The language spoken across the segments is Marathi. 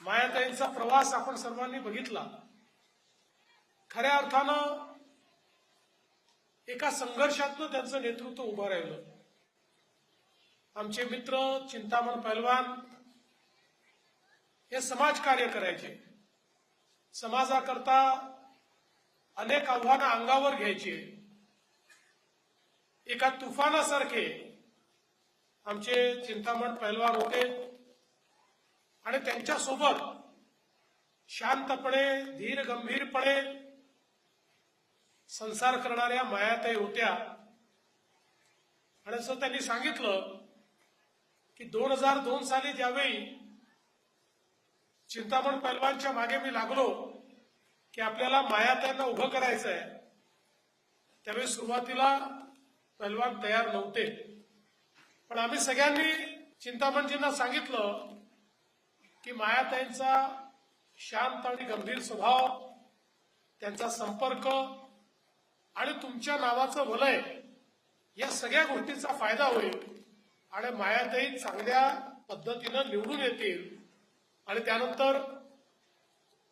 मायाताईंचा प्रवास आपण सर्वांनी बघितला. खऱ्या अर्थानं एका संघर्षातनं त्यांचं नेतृत्व उभं राहिलं. आमचे मित्र चिंतामण पहलवान हे समाजकार्य करायचे, समाजाकरता अनेक आव्हानं अंगावर घ्यायची. एका तुफानासारखे आमचे चिंतामण पहलवान होते आणि त्यांच्यासोबत शांतपणे धीर गंभीरपणे संसार करणाऱ्या मायाताई होत्या. आणि असं त्यांनी सांगितलं की 2002 साली ज्यावेळी चिंतामण पहलवानच्या मागे मी लागलो की आपल्याला मायाताईंना उभं करायचं आहे, त्यावेळी सुरुवातीला पहलवान तयार नव्हते. पण आम्ही सगळ्यांनी चिंतामणजींना सांगितलं की मायाताईंचा शांत आणि गंभीर स्वभाव, त्यांचा संपर्क आणि तुमच्या नावाचं वलय या सगळ्या गोष्टींचा फायदा होईल आणि मायाताई चांगल्या पद्धतीनं निवडून येतील. आणि त्यानंतर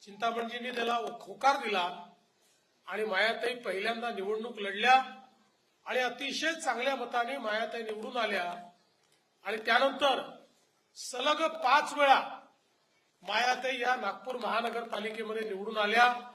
चिंतामणजींनी त्याला होकार दिला आणि मायाताई पहिल्यांदा निवडणूक लढल्या आणि अतिशय चांगल्या मताने मायाताई निवडून आल्या. आणि त्यानंतर सलग 5 वेळा मायाताई या नागपूर महानगरपालिकेमध्ये निवडून आल्या.